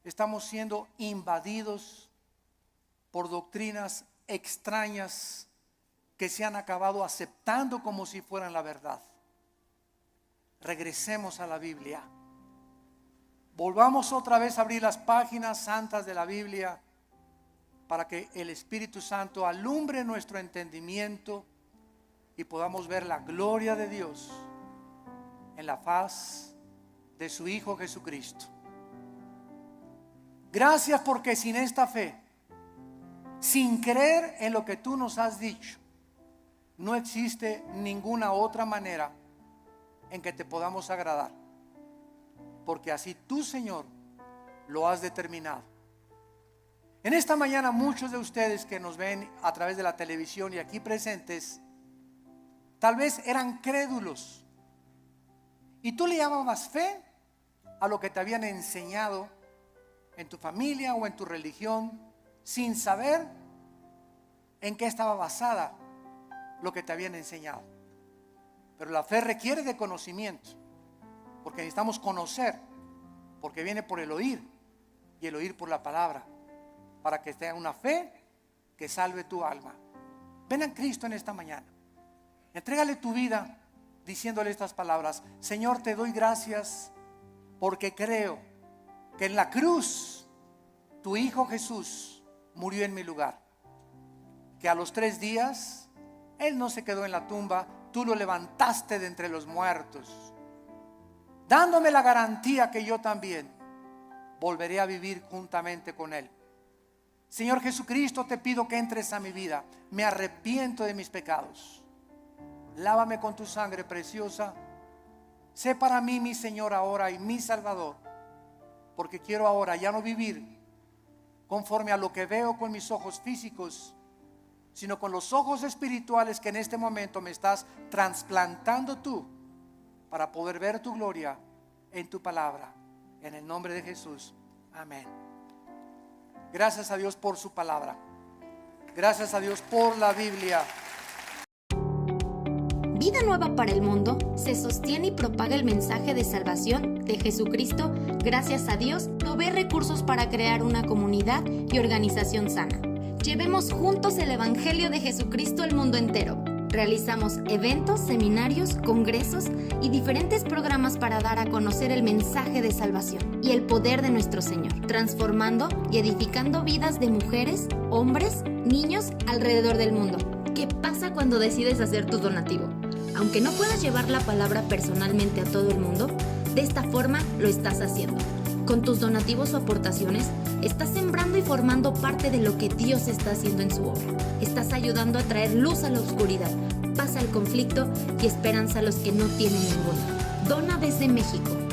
Estamos siendo invadidos por doctrinas extrañas que se han acabado aceptando como si fueran la verdad. Regresemos a la Biblia. Volvamos otra vez a abrir las páginas santas de la Biblia para que el Espíritu Santo alumbre nuestro entendimiento y podamos ver la gloria de Dios en la faz de su Hijo Jesucristo. Gracias porque sin esta fe, sin creer en lo que tú nos has dicho, no existe ninguna otra manera en que te podamos agradar. Porque así tú, Señor, lo has determinado. En esta mañana muchos de ustedes que nos ven a través de la televisión y aquí presentes, tal vez eran crédulos. Y tú le llamabas fe a lo que te habían enseñado en tu familia o en tu religión, sin saber en qué estaba basada lo que te habían enseñado. Pero la fe requiere de conocimiento, porque necesitamos conocer, porque viene por el oír y el oír por la palabra, para que tenga una fe que salve tu alma. Ven a Cristo en esta mañana, entrégale tu vida diciéndole estas palabras: Señor, te doy gracias porque creo que en la cruz tu Hijo Jesús murió en mi lugar, que a los 3 días Él no se quedó en la tumba, tú lo levantaste de entre los muertos, dándome la garantía que yo también volveré a vivir juntamente con Él. Señor Jesucristo, te pido que entres a mi vida. Me arrepiento de mis pecados. Lávame con tu sangre preciosa. Sé para mí mi Señor ahora y mi Salvador, porque quiero ahora ya no vivir conforme a lo que veo con mis ojos físicos, sino con los ojos espirituales que en este momento me estás trasplantando tú, para poder ver tu gloria en tu palabra. En el nombre de Jesús, amén. Gracias a Dios por su palabra. Gracias a Dios por la Biblia. Vida Nueva para el Mundo se sostiene y propaga el mensaje de salvación de Jesucristo. Gracias a Dios, provee recursos para crear una comunidad y organización sana. Llevemos juntos el Evangelio de Jesucristo al mundo entero. Realizamos eventos, seminarios, congresos y diferentes programas para dar a conocer el mensaje de salvación y el poder de nuestro Señor, transformando y edificando vidas de mujeres, hombres, niños alrededor del mundo. ¿Qué pasa cuando decides hacer tu donativo? Aunque no puedas llevar la palabra personalmente a todo el mundo, de esta forma lo estás haciendo. Con tus donativos o aportaciones, estás sembrando y formando parte de lo que Dios está haciendo en su obra. Estás ayudando a traer luz a la oscuridad, paz al conflicto y esperanza a los que no tienen ninguna. Dona desde México.